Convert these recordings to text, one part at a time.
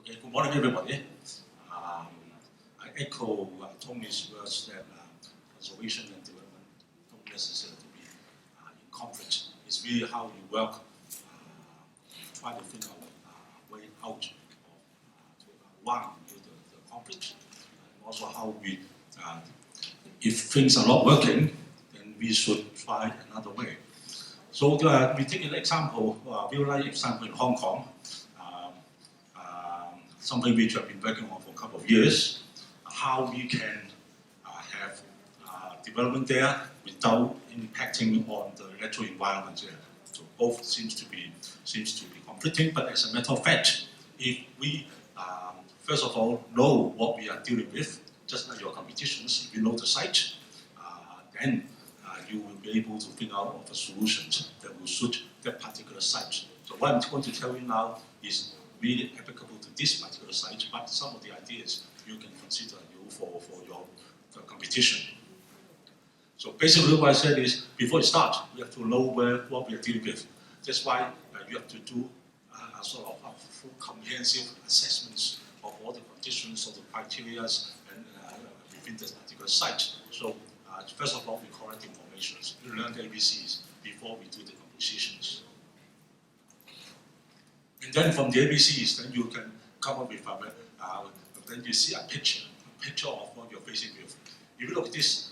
Okay, good morning, everybody. I echo Tony's words that conservation and development don't necessarily be in conflict. It's really how you work, try to think of a way out of one the conflict, and also how we, if things are not working, then we should try another way. So we take an example, real life example in Hong Kong. Something which I've been working on for a couple of years, how we can have development there without impacting on the natural environment there. So both seems to be conflicting, but as a matter of fact, if we first of all know what we are dealing with, just like your competitions, if you know the site, then you will be able to figure out the solutions that will suit that particular site. So what I'm going to tell you now is really applicable to this particular site, but some of the ideas you can consider for your competition. So basically what I said is, before you start, we have to know what we are dealing with. That's why you have to do a sort of a full comprehensive assessments of all the conditions, of the criteria and within this particular site. So first of all, we collect information. We learn the ABCs before we do the compositions. And then from the ABCs, then you can come up with, then you see a picture of what you're facing with. If you look at this,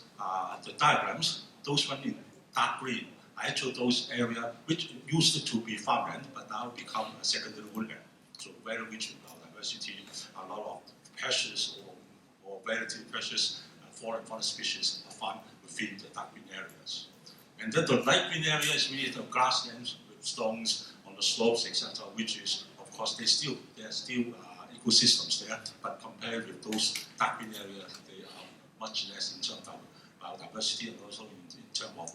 the diagrams, those one in dark green are actually those areas which used to be farmland, but now become a secondary woodland. So very rich in biodiversity, a lot of precious or relatively precious foreign fauna species are found within the dark green areas. And then the light green area is really the grasslands with stones on the slopes, etc., which is, of course, there are still ecosystems there, but compared with those dark green areas, they are much less in terms of biodiversity and also in terms of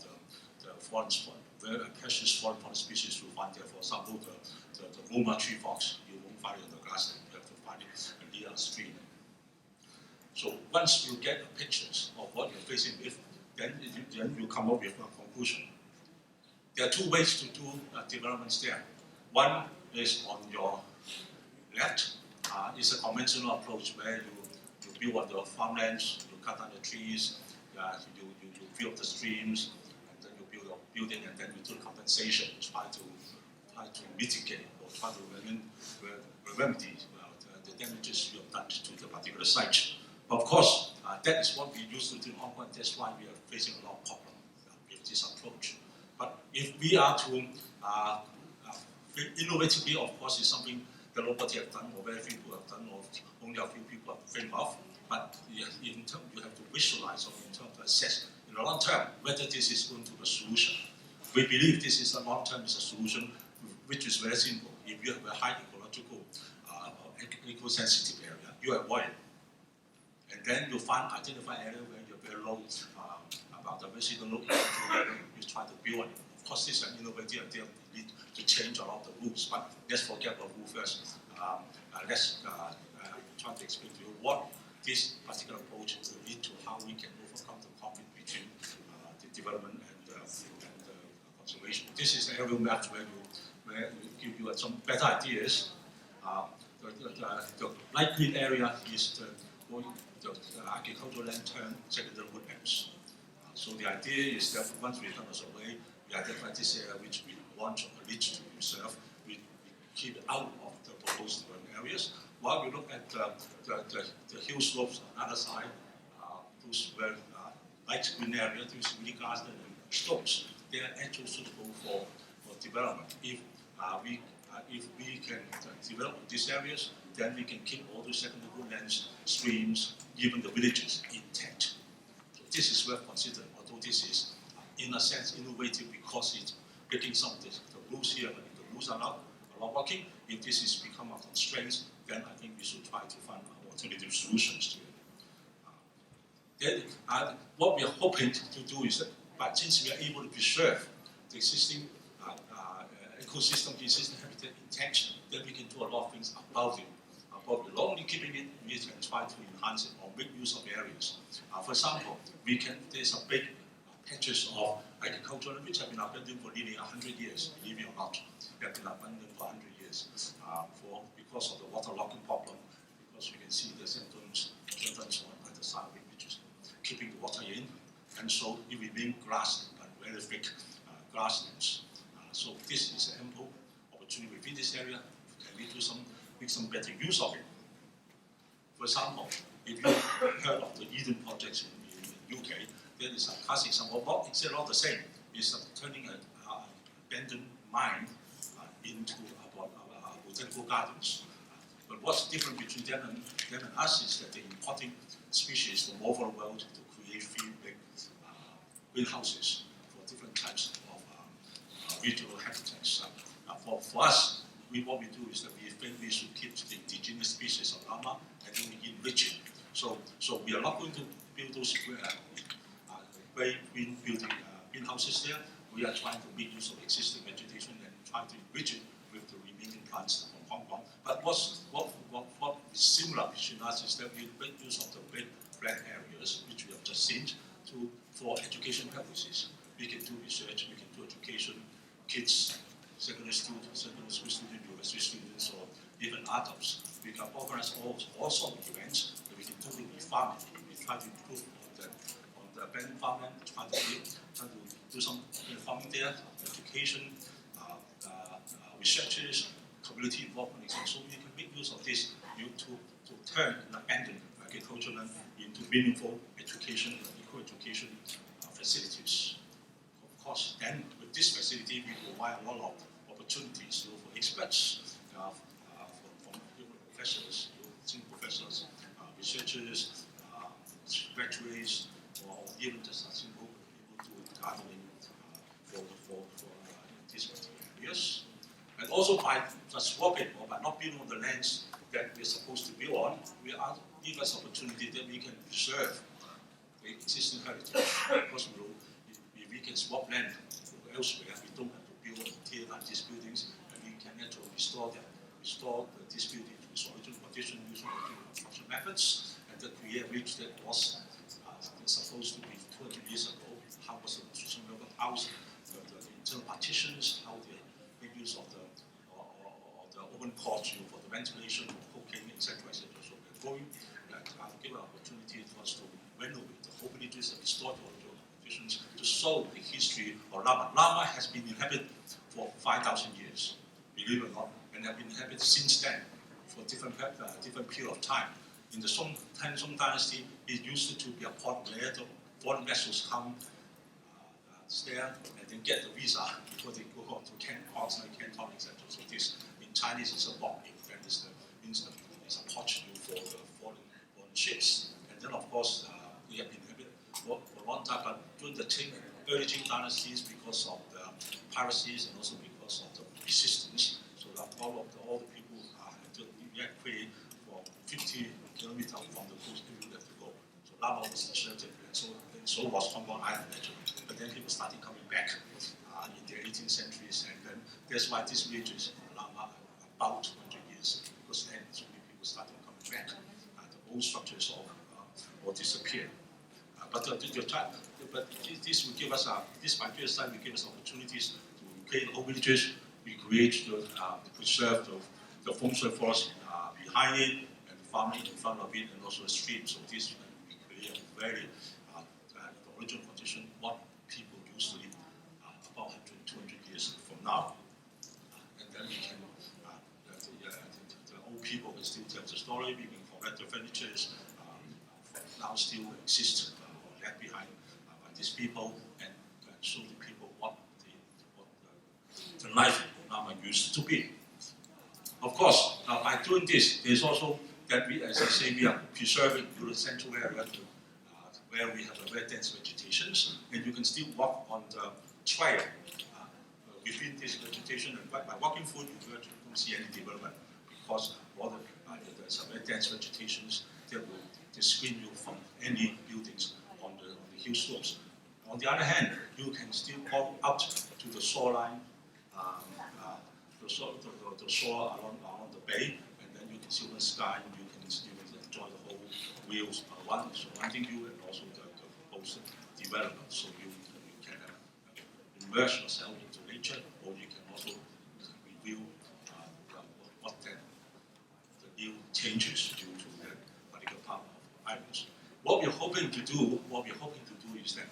the foreign very precious foreign fauna species you find there. For example, the Lamma tree fox, you won't find it in the grassland, you have to find it near a stream. So once you get the pictures of what you're facing with, then you come up with a conclusion. There are two ways to do developments there. One is on your left. It's a conventional approach where you build on the farmlands, you cut down the trees, you fill the streams, and then you build a building, and then you do compensation, try to mitigate or try to remedy the damages you have done to the particular site. Of course, that is what we used to do in Hong Kong. That's why we are facing a lot of problems with this approach. But if we are to innovatively, of course, is something that nobody have done, or very few people have done, or only a few people have think of. But in terms, you have to visualize or in terms to assess in the long term whether this is going to be a solution. We believe this is a long term is a solution, which is very simple. If you have a high ecological eco-sensitive area, you avoid it. And then you identify area where you're very low about diversity, low area, you try to build on it. Of course, this is an innovative idea. We need to change a lot of the rules, but let's forget the rule first. Let's try to explain to you what this particular approach will lead to, how we can overcome the conflict between the development and conservation. This is an aerial map where you give you some better ideas. The light green area is the agricultural land turned secondary woodlands. So the idea is that once we done a survey, we identify this area which we want or need to preserve, we keep it out of the proposed areas. While we look at the hill slopes on the other side, those very light green areas, those really grassland and slopes, they are actually suitable for development. If we can develop these areas, then we can keep all the secondary woodlands, streams, even the villages intact. So this is worth considering, although this is, in a sense, innovative because it's breaking some of the rules here, but if the rules are not working, if this is become a constraint, then I think we should try to find alternative solutions to it. Then, what we are hoping to do is that, but since we are able to preserve the existing ecosystem, the existing habitat intact, then we can do a lot of things above it. But we're not only keeping it, we can try to enhance it or make use of areas. For example, there's a big patches of agriculture which have been abandoned for nearly 100 years, believe it or not. They have been abandoned for 100 years because of the waterlogging problem because you can see the sentence on either side of it, which is keeping the water in, and so it remains grass, but very thick grasslands. So this is an ample opportunity within this area. Can we make some better use of it? For example, if you heard of the Eden projects in UK, there is a classic example. What is not the same? It's turning an abandoned mine into botanical gardens. But what's different between them and us is that they're importing species from all over the world to create 3 big greenhouses for different types of regional habitats. For us, what we do is that we think we should keep the indigenous species of Lamma and then we enrich it. So we are not going to build those very green building greenhouses there. We are trying to make use of existing vegetation and try to enrich it with the remaining plants from Hong Kong. But what is similar between us is that we make use of the big flat areas, which we have just seen, for education purposes. We can do research, we can do education, kids, secondary school students, university students, or even adults. We can organize all sorts of events that we can do in the farming. We try to improve on the abandoned farmland, try to do some farming there, education, researches, community involvement, etc. So we can make use of this to turn an abandoned agricultural land into meaningful education, eco-education facilities. Of course, then with this facility, we provide a lot of opportunities for experts, from professors, senior professors, researchers, graduates, or even just a simple people do gardening for these particular areas. And also by swapping or by not building on the lands that we're supposed to build on, we are give us opportunity that we can preserve the existing heritage. Because if we can swap land elsewhere, we don't have to build or tear down these buildings, and we can actually restore this building to its original condition using original construction methods, and that create a ridge that was supposed to be 200 years ago. How was the construction of the house, the internal partitions, how they make use of the open courts for the ventilation, cooking, etc., etc. So we're going to give an opportunity for us to renovate the whole villages and restore the original conditions to show the history of Lamma. Lamma has been inhabited for 5,000 years, believe it or not, and have been inhabited since then for different period of time. In the Song Dynasty, it used to be a port where the foreign vessels come, stay, and then get the visa before they go on to Canton, etc. So this, in Chinese, is a port. Then it's a port for the foreign ships. And then, of course, we have been inhabited for a long time, but during the early Qing dynasties, because of the piracies and also because of the resistance, so that all the people had to evacuate for 50 kilometers from the coast, people have to go. So Lamma was deserted, and so was Hong Kong Island actually. But then people started coming back in the 18th centuries, and then that's why this region is Lamma about 200 years, because then so many people started coming back. The old structures all disappeared. But this will give us this particular site will give us opportunities to create whole villages. We create to preserve the functional forest behind it, and farming in front of it, and also a stream. So this will create a very the original condition what people used to live about 100, 200 years from now. And then we can the old people can still tell the story. We can collect the furnitures now still exist left behind by these people, and show the people what the life in Lamma used to be. Of course, by doing this, there's also that we, as I say, we are preserving the central area where we have a very dense vegetation, and you can still walk on the trail between this vegetation, and by walking through, you don't see any development because all there's a very dense vegetation that will screen you from any buildings on the hill slopes. On the other hand, you can still walk out to the shoreline, the shore along the bay, and then you can see the sky, and you can enjoy the whole wheels surrounding you, and also the proposed development. So you can immerse yourself into nature, or you can also review what the new changes due to hoping to do is that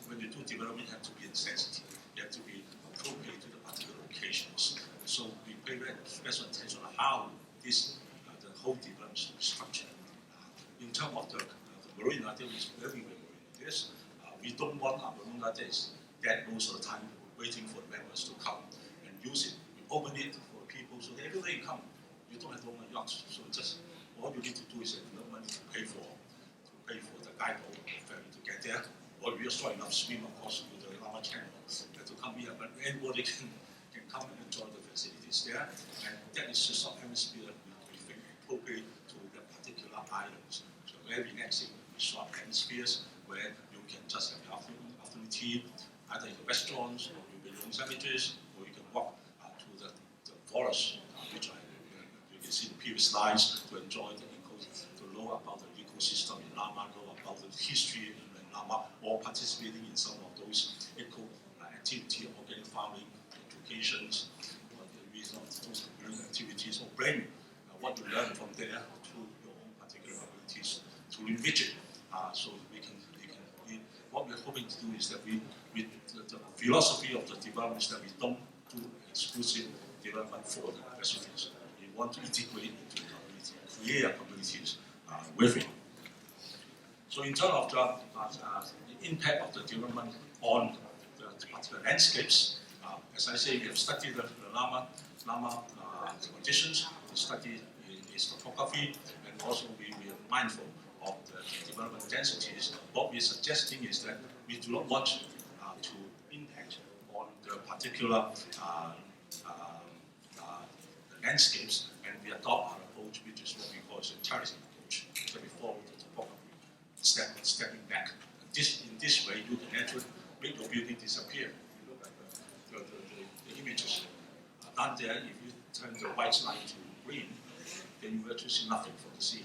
when you do development, you have to be sensitive. You have to be appropriate to the particular locations. So we pay very special attention on how this the whole development should be structured. In terms of the marina, there is very this. We don't want our marina days dead most of the time, waiting for members to come and use it. We open it for people so that every day you come, you don't have to own a yacht. So just all you need to do is no money to pay for the guideboat ferry to get there, or if you're strong enough swim across to the Lamma Channel to come here. But anybody can come and enjoy the facilities there, and that is just some atmosphere we think appropriate to the particular islands. So very relaxing resort atmospheres where you can just have your afternoon tea, either in the restaurants, or you can eat sandwiches, or you can walk to the forest, which you can see the previous slides to enjoy to know about the ecosystem in Lamma, know about the history in Lamma, or participating in some of those eco activity, organic farming, educations, those activities, or bring what you learn from there to your own particular abilities to enrich it. So what we're hoping to do is that the philosophy of the development is that we don't do exclusive development for the residents. We want to integrate into the community, create communities with it. So in terms of the impact of the development on the particular landscapes, as I say, we have studied the Lamma conditions, we studied its topography, and also we are mindful of the development densities. What we're suggesting is that we do not want to impact on the particular landscapes, and we adopt our approach, which is what we call a terracing approach. So we follow the topography, stepping back. In this way, you can actually make your building disappear. You look at the images down there. If you turn the white line to green, then you actually see nothing from the sea.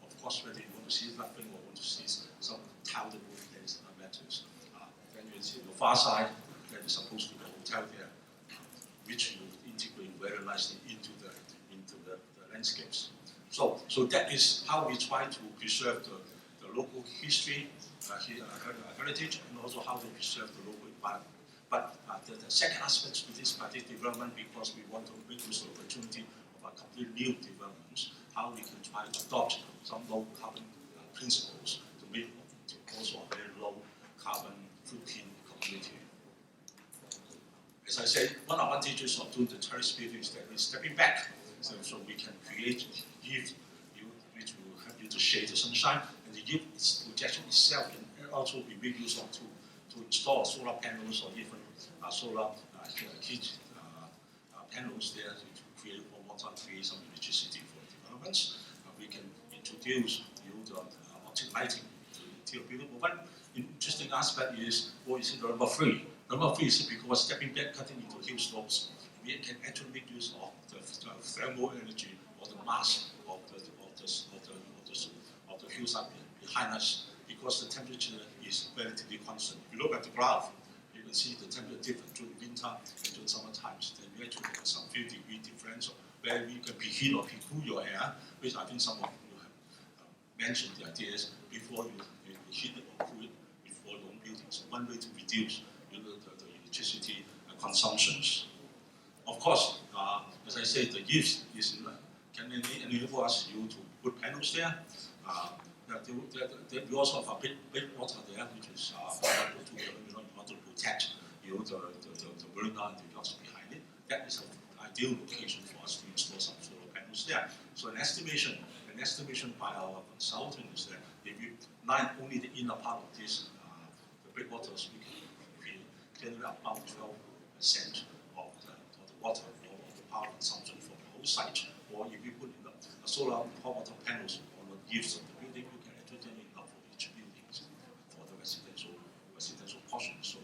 Of course, whether you want to see nothing or want to see some crowded movements and matters. Then you see the far side, there is supposed to be a hotel there, which you integrate very nicely into the landscapes. So that is how we try to preserve the local history, heritage, and also how to preserve the local environment. But the second aspect to this particular development, because we want to make use of the opportunity of a completely new developments, how we can try to adopt some low carbon principles to make also a very low carbon footprint community. As I said, one advantages of doing the terrace building is that it's stepping back, so we can create yield which will help you to shade the sunshine, and the yield projection itself can also be made use of to install solar panels or even solar heat panels there to create more water, create some electricity for developments. We can introduce the optic lighting to the interior building. But one interesting aspect is what is number 3. Number 3 is because stepping back, cutting into hill slopes, we can actually make use of the thermal energy or the mass of the hillside behind us, because the temperature is relatively constant. If you look at the graph, you can see the temperature difference during winter and during summer times. Then we actually have some few degree differential where we can preheat or pre-cool your air, which I think some of you have mentioned the ideas before you heat it or cool it before your own building. So one way to reduce the electricity consumptions. Of course, as I said, the use can enable us to put panels there. We also have a big water there, which is in order to protect the marina and the yachts behind it. That is an ideal location for us to install some solar panels there. So an estimation by our consultant is that if you line only the inner part of this, the breakwaters, we can generate about 12% of the water or the power consumption for the whole site. Or if you put in a solar hot water panels on the eaves of the building, you can actually generate enough for each building for the residential portion. So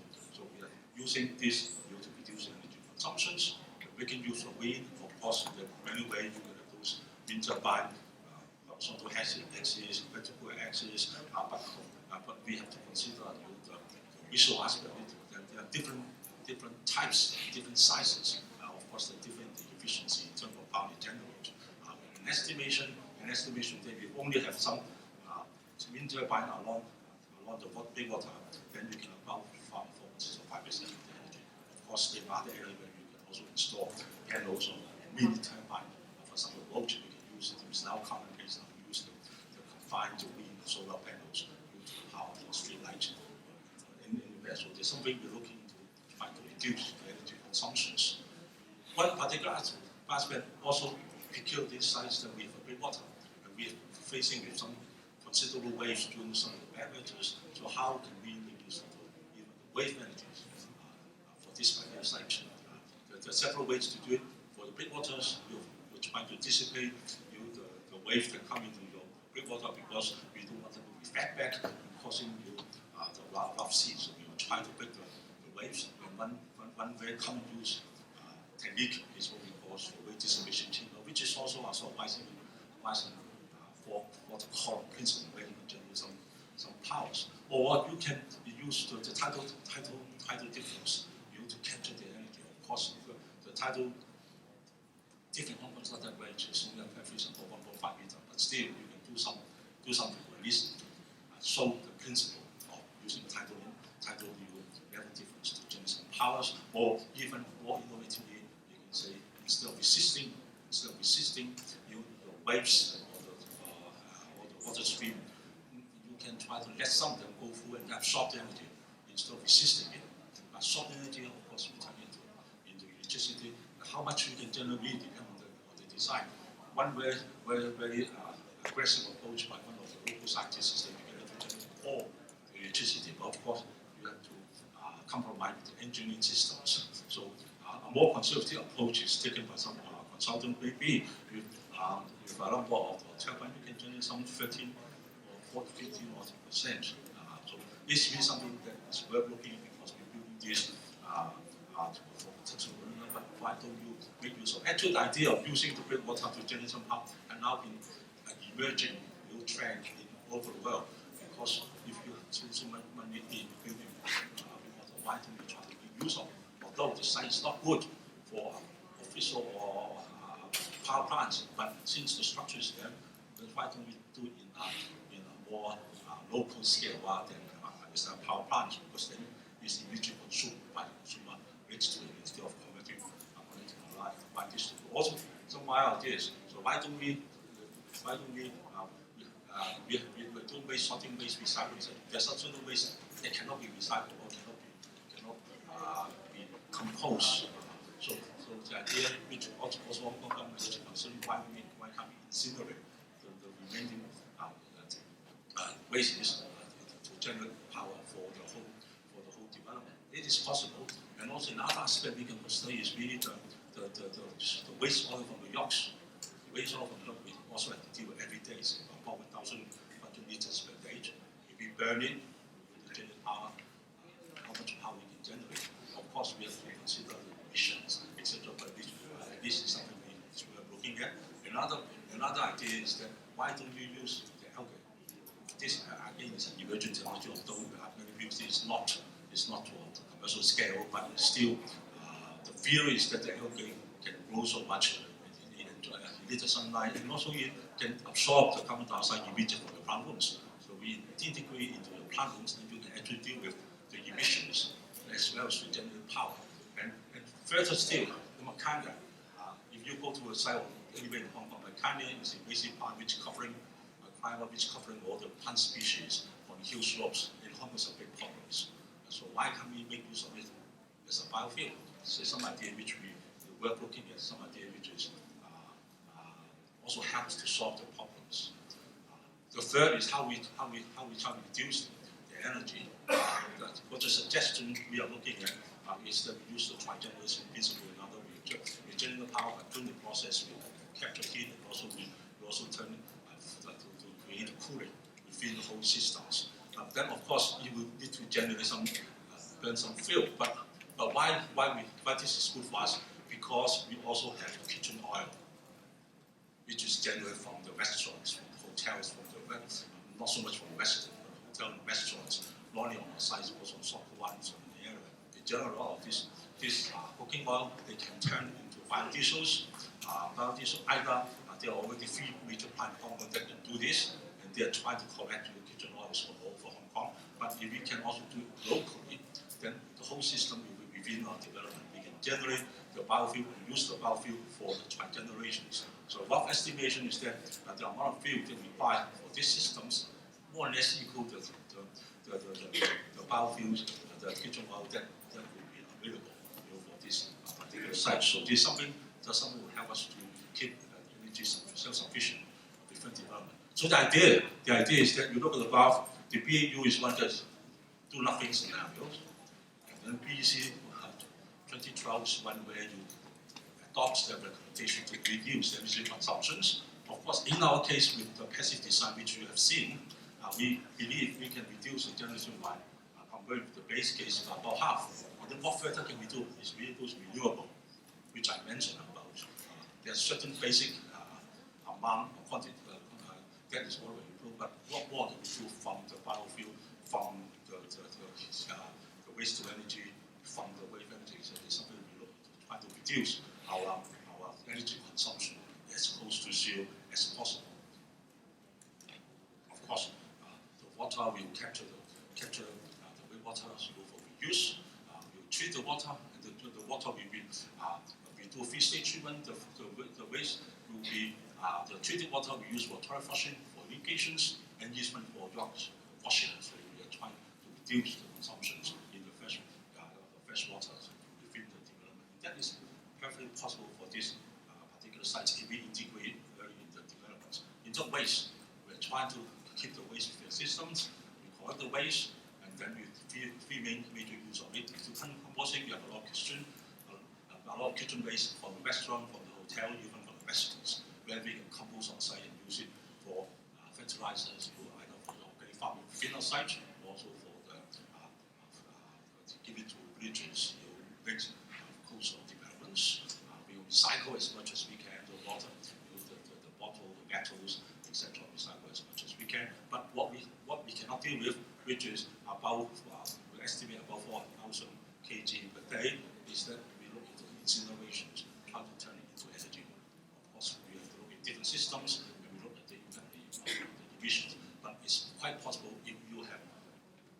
we are using this to reduce energy consumptions, making use of wind. Of course, in the many ways you can have those wind turbine, horizontal axis, vertical axis, but we have to consider the visual aspect of it. There are different types, different sizes. Of course, the different efficiency in terms of power generated. An estimation that we only have some wind turbine along the big water, then you can about 4 to 5% of the energy. Of course, there are other areas where you can also install panels or mini turbine. For example, Baroque, you can use it. It's now commonplace now. We use the combined wind solar panels to power the street light in there. So there's something we're looking to try to reduce the energy consumptions. One particular aspect also procure these sites that we have a big water, and we are facing with some considerable waves during some of the barriers. So how can we make use of even the wave energies for this particular site? There are several ways to do it. For the big waters, we're trying to dissipate the waves that come into your big water because we don't want them to reflect back and causing you the rough seas. So we will try to break the waves. And one very common use technique is what we call wave dissipation chamber, which is also advising for the core principle where you can generate some powers. Or you can use the tidal difference to capture the energy. Of course, the tidal different numbers not that range is only every 1.5 meters, but still you can do something to at least show the principle of using tidal level difference to generate some powers, or even more innovatively, you can say instead of resisting the waves or the water stream, you can try to let some of them go through and absorb the energy instead of resisting it. Absorb energy, of course, we turn into electricity. How much we can generate really depends on the design. One very aggressive approach by one of the local scientists is that you can generate all the electricity, but of course you have to compromise with the engineering systems. So a more conservative approach is taken by some consultant, maybe with a number of turbines, you can generate some 13 or 15 or 40%. So this is something that is worth looking at because we're building this for potential renewable. But why don't you make use of? Actually, the idea of using the big water to generate some power and now been an emerging new trend all over the world. Because if you have so much money in building big water, why don't you try to make use of it? Although the science is not good for official or power plants, but since the structure is there, then why don't we do it in a more local scale rather than as a power plant? Because then it's immediately consumed by the consumer next to it instead of converting like this. Also, some of my ideas. So why don't we don't waste sorting, waste recycling? There's some certain waste that cannot be recycled or cannot be composed. So the idea, which also Hong Kong is considering why can't we incinerate the remaining wastes to generate power for the whole development. It is possible, and also another aspect we can consider is really the waste oil from the yachts. The waste oil from the yacht we also have to deal with every day. It's about 1,000 liters per day. If we burn it, we will generate power. How much power we can generate? Of course, we have to consider the emissions, etc. But this is something we're looking at. Another idea is that why don't you use the algae? This again is an emerging technology, although we have many views it's not to a commercial scale, but still the theory is that the algae can grow so much it needs the sunlight, and also it can absorb the carbon dioxide emitted from the plant rooms. So we integrate into the plant rooms, and you can actually deal with the emissions as well as to generate power. And further still, the Macania, if you go to a site anywhere in Hong Kong, Macania is a basic plant which covering all the plant species on hill slopes. In Hong Kong, is a big problems. So why can't we make use of it as a biofuel? So some idea which we're looking at, some idea which is also helps to solve the problems. The third is how we try to reduce the energy. What the suggestion we are looking at is that we use the trigeneration principle in other way. We generate the power, but during the process we capture heat, and also we also turn it to create cooling within the whole systems. Then of course you will need to generate burn some fuel. But why this is good for us? Because we also have kitchen oil, which is generated from the restaurants, from the hotels, not so much from the hotel and restaurants, not only on the sites, but also on soccer ones in the area. They generate all of this cooking oil. They can turn into biodiesels. Biodiesel either there are already 3 major plants in Hong Kong that can do this, and they are trying to collect your kitchen if we can also do it locally, then the whole system will be within our development. We can generate the biofuel and use the biofuel for the generations. So rough estimation is that the amount of fuel that we buy for these systems more or less equal to the biofuels, the kitchen oil that will be available for this particular site. So this is something that will help us to keep energy self-sufficient with different development. So the idea is that you look at the graph, the BAU is one that do nothing scenarios, and then BEC 2012 is one where you adopt the recommendation to reduce energy consumptions. Of course, in our case with the passive design which you have seen, we believe we can reduce the generation by compared with the base case by about half. And then what further can we do is really those renewable, which I mentioned about. There's certain basic amount of quantity that is already improved, but what more can we do from the biofuel, from the waste to energy, from the wave energy? So there's something we look to try to reduce our energy consumption as close to zero as possible. Of course, the water will capture the wastewater, so go for reuse. We'll treat the water, and the water will be we do three-stage treatment. The waste will be the treated water we use for toilet flushing, for irrigations, and usement for yachts washing. So we are trying to reduce the consumptions in the fresh water within the development. That is perfectly possible for this particular site if we integrate early in the development. In terms of waste, we're trying to keep the waste within systems. We collect the waste, and then we three main major use of it. To composting, we have a lot of kitchen waste from the restaurant, from the hotel, even from the residents, where we can compose on site and use it for fertilizers, either for the organic farming within our site, or also for to give it to villages, next coastal developments. We will recycle as much as we can the water, the bottle, the metals, etc. Recycle as much as we can. But what we cannot deal with, which is about we estimate about 4,000 kg per day, is that we look into incinerations, try to turn it into energy. Of course, we have to look at different systems, and we look at the emissions. But it's quite possible if you have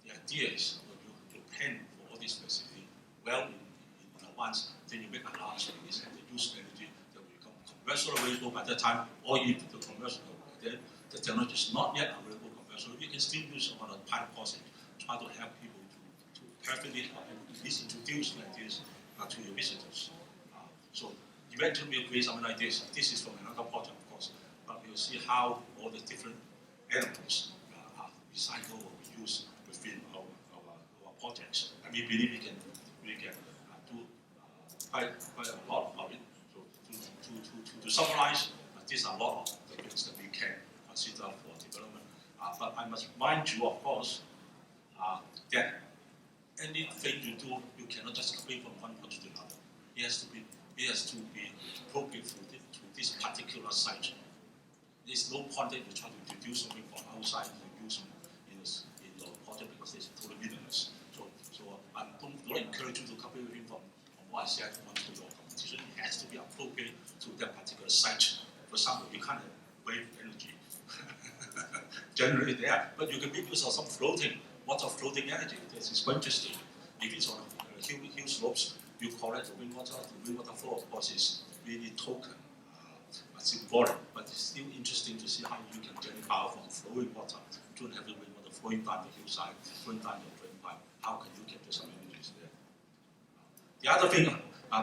the ideas, or you plan for all this specifically well in advance, then you make an announcement and the use energy that will become commercially available by that time, or if the commercial the technology is not yet available commercially, you can still use on a pilot project, try to help people to perfectly at least introduce the ideas to your visitors. So eventually we'll create some ideas. This is from another project, of course, but we'll see how all the different elements are recycled or reused within our projects. And we believe we can do quite a lot of it. So to summarize, these are a lot of the things that we can consider for development. But I must remind you, of course, that anything you do, you cannot just copy from one point to another. It has to be appropriate to this particular site. There's no point that you try to introduce something from outside and use in your project because it's totally meaningless. So I don't encourage you to copy everything from what I said once to your competition. It has to be appropriate to that particular site. For example, you can't have wave energy generally there, but you can make use of some water floating energy. This is quite interesting. If it's on hill slopes, you collect the rainwater. The rainwater flow, of course, is really token, symbolic, but it's still interesting to see how you can generate power from flowing water. You don't have the rainwater flowing down the hillside, flowing down your drain pipe. How can you capture some energies there? The other thing,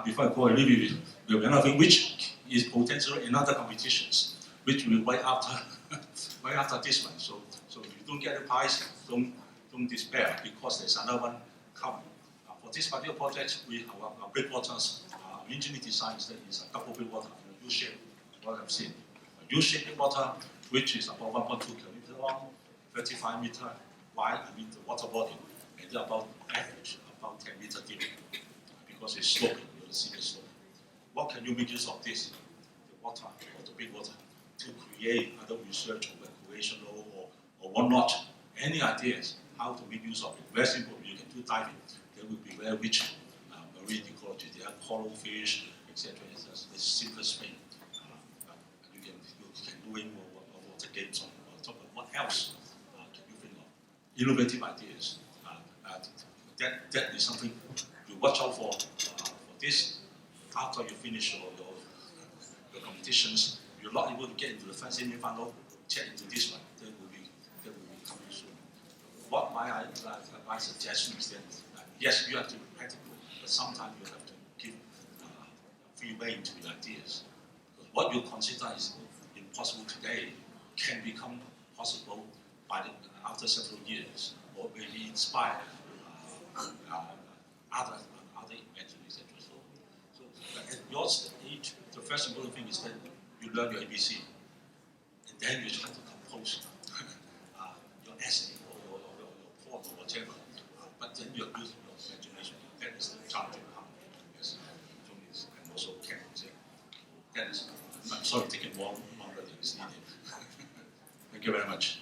before I go and leave you with another thing, which is potentially another competitions, which will wait after this one. So if you don't get the prize, don't despair because there's another one coming. For this particular project, our breakwaters, engineering design is a double breakwater, U-shape, what I've seen. A U-shaped breakwater, which is about 1.2 kilometers long, 35 meters wide, the water body, and about average, about 10 meters deep, because it's sloping, the sea is sloping. What can you make use of this, the water, or the breakwater, to create other research or recreational or whatnot? Any ideas how to make use of it? Very simple. You can do diving. There will be very rich marine ecology. There are coral fish, etc. It's the simplest thing. You can do it or water games on top of what else can you think of? Innovative ideas. that is something you watch out for this. After you finish your competitions, you're not able to get into the first semi-final, check into this one. That will be coming soon. What my suggestion is that yes, you have to be practical, but sometimes you have to give free rein to your ideas. Because what you consider is impossible today can become possible after several years, or maybe inspire other inventions, etc. So at your stage, the first important thing is that you learn your ABC, and then you try to compose your essay or your poem or whatever. But then you use your imagination. That is the challenge you have. Yes, and also Kenneth. That is, I'm sorry, taking longer than is needed. Thank you very much.